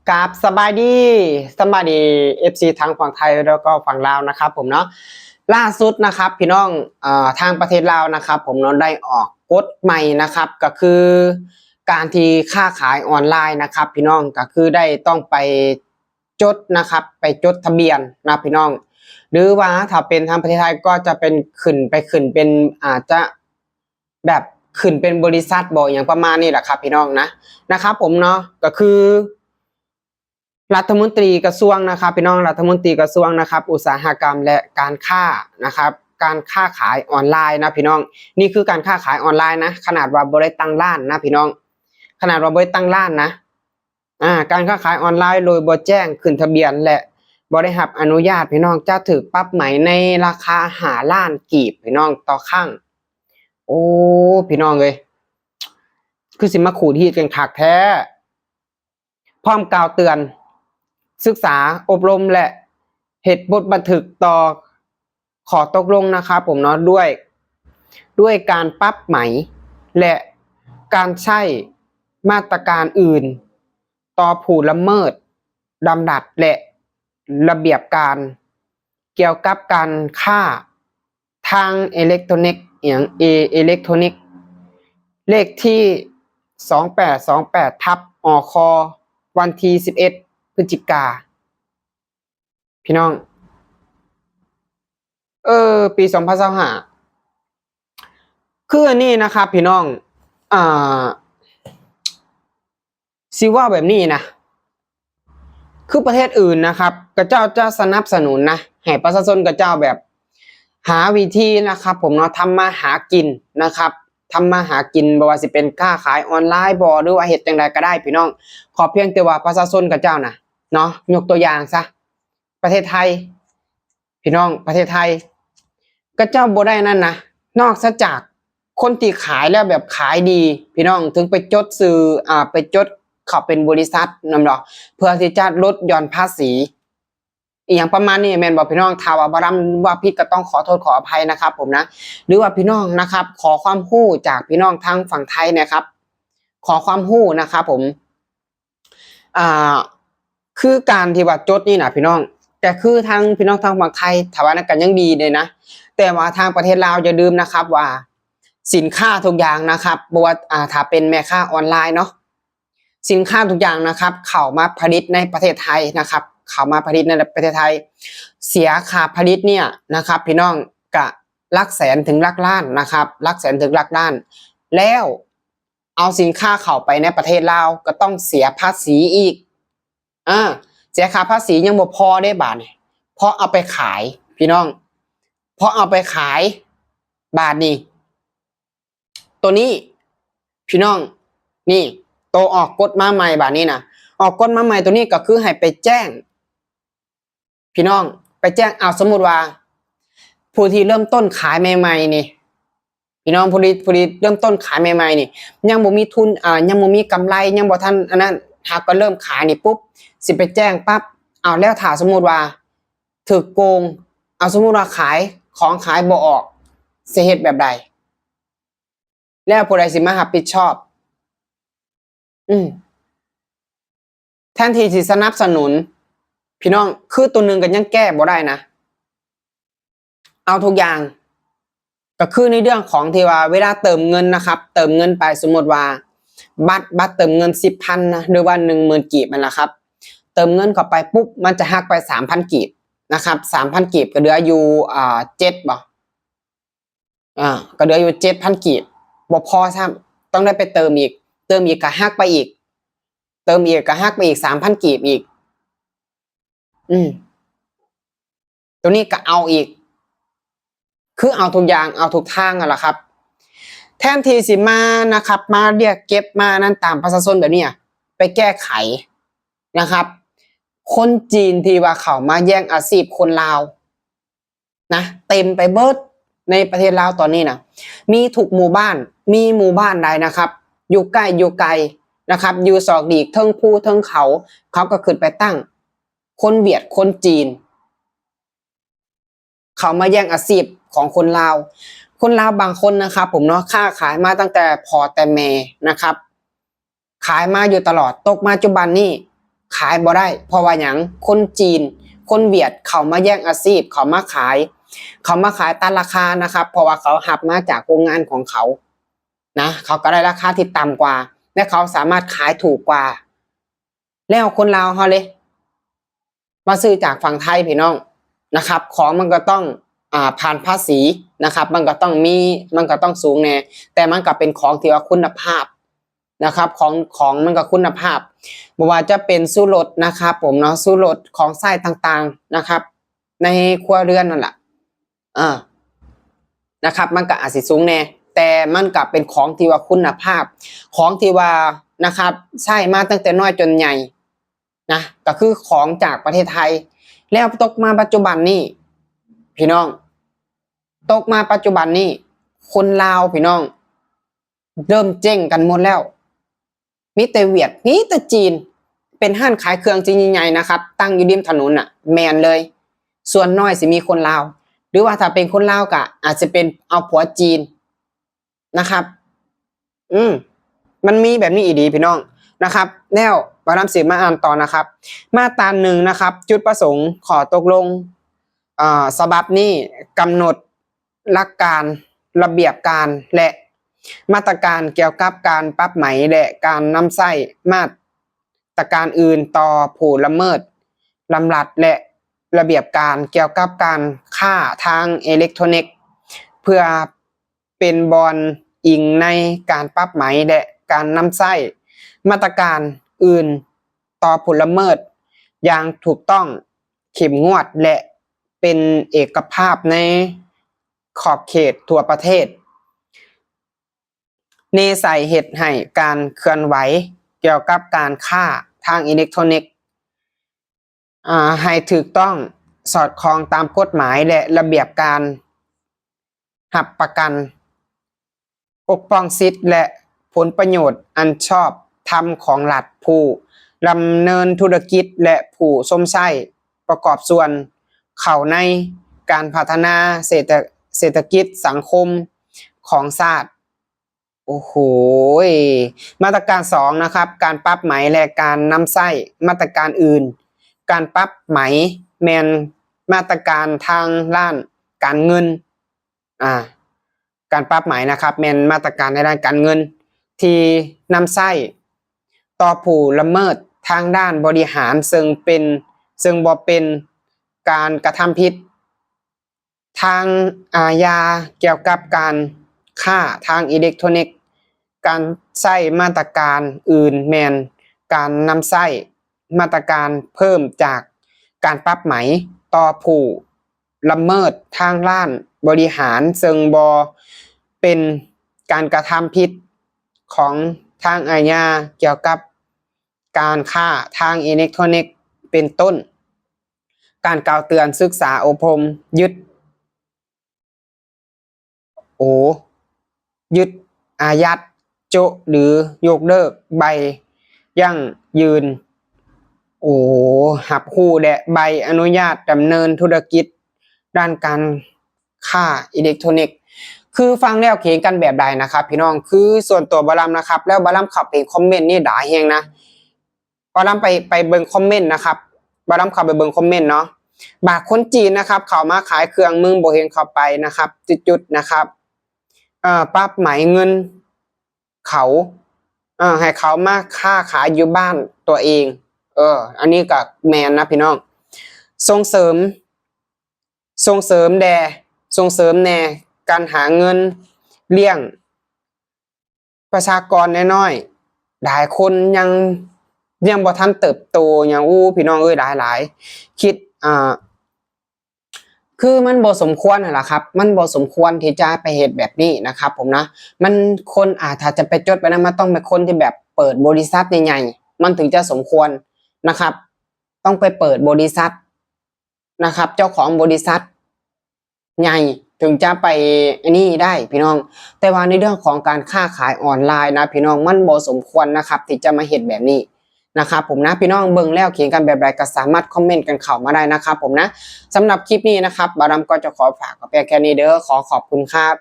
กับสบายดีFC ทั้งฝั่งไทยแล้วก็ฝั่งลาวนะครับผมเนาะล่าสุดนะครับพี่น้องทางประเทศลาวนะครับผมเนาะได้ออกกฎใหม่นะครับก็คือการที่ค้าขายออนไลน์นะครับพี่น้องก็คือได้ต้องไปจดนะครับไปจดทะเบียนนะพี่น้องหรือว่าถ้าเป็นทางประเทศไทยก็จะเป็นขึ้นเป็นอาจจะแบบขึ้นเป็นบริษัทบ่อย่างประมาณนี้แหละครับพี่น้องนะครับผมเนาะก็คือรัฐมนตรีกระทรวงนะครับพี่น้องรัฐมนตรีกระทรวงนะครับอุตสาหกรรมและการค้านะครับการค้าขายออนไลน์นะพี่น้องนี่คือการค้าขายออนไลน์นะขนาดว่าบริตั้งร้านนะพี่น้องขนาดว่าบริตั้งร้านนะการค้าขายออนไลน์โดยบ่แจ้งขึ้นทะเบียนและบ่ได้รับอนุญาตพี่น้องจะถูกปรับใหม่ในราคา5 ล้านกีบพี่น้องต่อครั้งโอ้พี่น้องเอ้ยคือสิมาขูดฮีดกันคักแท้พร้อมกล่าวเตือนศึกษาอบรมและเหตุบทบันทึกต่อขอตกลงนะครับผมเนาะด้วยการปรับไหมและการใช้มาตรการอื่นต่อผู้ละเมิดดำรัสและระเบียบการเกี่ยวกับการค้าทางอิเล็กทรอนิกส์อิเล็กทรอนิกส์เลขที่2828อควันที่11 พฤศจิกาพี่น้องปี2025คืออันนี้นะครับพี่น้องสิว่าแบบนี้นะคือประเทศอื่นนะครับกระเจ้าจะสนับสนุนนะให้ประชาชนกระเจ้าแบบหาวิธีนะครับผมเนาะทำมาหากินนะครับทำมาหากินบ่ว่าสิเป็นค้าขายออนไลน์บ่หรือว่าเฮ็ดจังใดก็ได้พี่น้องขอเพียงแต่ว่าประชาชนกระเจ้านะเนาะยกตัวอย่างซะประเทศไทยพี่น้องประเทศไทยก็เจ้าบ่ได้นั่นนะนอกจากคนที่ขายแล้วแบบขายดีพี่น้องถึงไปจดซื้อไปจดเขาเป็นบริษัทนำดอกเพื่อที่จะลดหย่อนภาษีอย่างประมาณนี้แม่นบอกพี่น้องถ้าว่าบ่ำว่าผิดก็ต้องขอโทษขออภัยนะครับผมนะหรือว่าพี่น้องนะครับขอความรู้จากพี่น้องทางฝั่งไทยนะครับขอความรู้นะครับผมคือการที่ว่าจดนี่นะพี่น้องแต่คือทางพี่น้องทางฝั่งไทยถาว่านั้นกันยังดีเลยนะแต่ว่าทางประเทศลาวอย่าลืมนะครับว่าสินค้าทุกอย่างนะครับบ่ว่าถ้าเป็นแม่ค้าออนไลน์เนาะสินค้าทุกอย่างนะครับเข้ามาผลิตในประเทศไทยนะครับเข้ามาผลิตในประเทศไทยเสียค่าผลิตเนี่ยนะครับพี่น้องก็หลักแสนถึงหลักล้านนะครับหลักแสนถึงหลักล้านแล้วเอาสินค้าเข้าไปในประเทศลาวก็ต้องเสียภาษีอีกเสียค่าภาษียังบ่พอได้บาทนี่เพราะเอาไปขายพี่น้องเพราะเอาไปขายบาทนี่ตัวนี้พี่น้องนี่ตัวออกกฎมาใหม่บาทนี้นะออกกฎมาใหม่ตัวนี้ก็คือให้ไปแจ้งพี่น้องไปแจ้งเอาสมมุติว่าผู้ที่เริ่มต้นขายใหม่ๆนี่พี่น้องผู้ที่เริ่มต้นขายใหม่ๆนี่ยังบ่มีทุนยังบ่มีกำไรยังบ่ทันอันนั้นหากก็เริ่มขายนี่ปุ๊บสิไปแจ้งปั๊บเอาแล้วถ้าสมมุติว่าถูกโกงเอาสมมุติว่าขายของขายบ่ออกสิเฮ็ดแบบใดแล้วผู้ใดสิมารับผิดชอบแทนที่สิสนับสนุนพี่น้องคือตัวหนึ่งก็ยังแก้บ่ได้นะเอาทุกอย่างก็คือในเรื่องของที่ว่าเวลาเติมเงินนะครับเติมเงินไปสมมติว่าบัตรเติมเงิน10,000นะหรือว่า10,000 กีบนั่นแหละครับเติมเงินเข้าไปปุ๊บมันจะหักไป3,000 กีบนะครับ3,000 กีบก็เหลืออยู่7บ่ก็เหลืออยู่7,000 กีบบ่พอซ้ำต้องได้ไปเติมอีกก็หักไปอีกเติมอีกก็หักไปอีก3,000 กีบอีกตัวนี้ก็เอาอีกคือเอาทุกอย่างเอาทุกทางอ่ะล่ะครับแทนที่สิมานะครับมาเรียกเก็บมานั้นตามประชาชนแบบนี้ไปแก้ไขนะครับคนจีนที่ว่าเขามาแย่งอาชีพคนลาวนะเต็มไปเบิดในประเทศลาวตอนนี้นะมีทุกหมู่บ้านมีหมู่บ้านใดนะครับอยู่ใกล้อยู่ไกลนะครับอยู่ศอกดีกเทิงภูเทิงเขาก็ขึ้นไปตั้งคนเวียดคนจีนเขามาแย่งอาชีพของคนลาวบางคนนะครับผมเนาะค้าขายมาตั้งแต่พ่อแต่แม่นะครับขายมาอยู่ตลอดตกมาปัจจุบันนี้ ขายบ่ได้เพราะว่าหยังคนจีนคนเวียดเขามาแย่งอาชีพเขามาขายตามราคานะครับเพราะว่าเขาหับมาจากโรงงานของเขานะเขาก็ได้ราคาที่ต่ำกว่าและเขาสามารถขายถูกกว่าแล้วคนลาวเขาเลยมาซื้อจากฝั่งไทยพี่น้องนะครับของมันก็ต้องผ่านภาษีนะครับมันก็ต้องสูงแน่แต่มันก็เป็นของที่ว่าคุณภาพนะครับของมันก็คุณภาพบ่ว่าจะเป็นสู้รสนะครับผมเนาะสู้รสของไส้ต่างๆนะครับในครัวเรือนนั่นแหละนะครับมันก็อาจสิสูงแน่แต่มันก็เป็นของที่ว่าคุณภาพของที่ว่านะครับใช้มาตั้งแต่น้อยจนใหญ่นะก็คือของจากประเทศไทยแล้วตกมาปัจจุบันนี้พี่น้องตกมาปัจจุบันนี้คนลาวพี่น้องเริ่มเจ๊งกันหมดแล้วมีแต่เวียดมีแต่จีนเป็นห้างขายเครื่องจริงใหญ่ๆนะครับตั้งอยู่ริมถนนน่ะแมนเลยส่วนน้อยสิมีคนลาวหรือว่าถ้าเป็นคนลาวก็อาจจะเป็นเอาผัวจีนนะครับมันมีแบบนี้อีดีพี่น้องนะครับแล้วบารมศิลป์มาอ่านต่อนะครับมาตราหนึ่งนะครับจุดประสงค์ขอตกลงฉบับนี้กำหนดหลักการระเบียบการและมาตรการเกี่ยวกับการปรับไหมและการนำใช้มาตรการอื่นต่อผู้ละเมิดลำดับและระเบียบการเกี่ยวกับการค้าทางอิเล็กทรอนิกส์เพื่อเป็นบอนอิงในการปรับไหมและการนำใช้มาตรการอื่นต่อผู้ละเมิดอย่างถูกต้องเข้มงวดและเป็นเอกภาพในขอบเขตทั่วประเทศเนใส่เหตุให้การเคลื่อนไหวเกี่ยวกับการค้าทางอิเล็กทรอนิกส์ให้ถูกต้องสอดคล้องตามกฎหมายและระเบียบการหับประกันปกป้องสิทธิและผลประโยชน์อันชอบธรรมของรัฐผู้ดำเนินธุรกิจและผู้สมใช้ประกอบส่วนเข้าในการพัฒนาเศรษฐกิจสังคมของชาติโอ้โหมาตรการ2นะครับการปรับไหมและการนำใช้มาตรการอื่นการปรับไหมแมนมาตรการทางด้านการเงินการปรับไหมนะครับแมนมาตรการในด้านการเงินที่นำใช้ต่อผู้ละเมิดทางด้านบริหารซึ่งบ่เป็นการกระทำผิดทางอาญาเกี่ยวกับการค้าทางอิเล็กทรอนิกส์การใช้มาตรการอื่นแมนการนำใช้มาตรการเพิ่มจากการปรับไหมต่อผู้ละเมิดทางด้านบริหารซึ่งบ่เป็นการกระทำผิดของทางอาญาเกี่ยวกับการค้าทางอิเล็กทรอนิกส์เป็นต้นการกล่าวเตือนศึกษาอบรมยึดอายัดโจะหรือยกเลิกใบยั่งยืนหับคู่และใบอนุญาตดำเนินธุรกิจด้านการค้าอิเล็กทรอนิกส์คือฟังแล้วเขียนกันแบบใดนะครับพี่น้องคือส่วนตัวบารัมนะครับแล้วบารัมเข้าไปคอมเมนต์นี่ด่าแฮงนะบารัมไปเบิ่งคอมเมนต์นะครับบารัมเข้าไปเบิ่งคอมเมนต์เนาะบากคนจีนนะครับเขามาขายเครื่องมึงบ่เห็นเข้าไปนะครับจุดๆนะครับปรับไหมเงินเขาให้เขามาค้าขายอยู่บ้านตัวเองอันนี้ก็แมนนะพี่น้องส่งเสริมแน่การหาเงินเลี้ยงประชากรน้อยๆหลายคนยังบ่ทันเติบโตอย่างพี่น้องหลายคิดคือมันบ่สมควรนั่นแหละครับมันบ่สมควรที่จะไปเฮ็ดแบบนี้นะครับผมนะมันคนถ้าจะไปจดไปนะมันต้องเป็นคนที่แบบเปิดบริษัทใหญ่ๆมันถึงจะสมควรนะครับต้องไปเปิดบริษัทนะครับเจ้าของบริษัทใหญ่ถึงจะไปนี่ได้พี่น้องแต่ว่าในเรื่องของการค้าขายออนไลน์นะพี่น้องมันบ่สมควรนะครับที่จะมาเฮ็ดแบบนี้นะครับผมนะพี่น้องเบิ่งแล้วเขียนกันแบบใดก็สามารถคอมเมนต์กันเข้ามาได้นะครับผมนะสำหรับคลิปนี้นะครับบารัมก็จะขอฝากกับแค่นี้เด้อขอขอบคุณครับ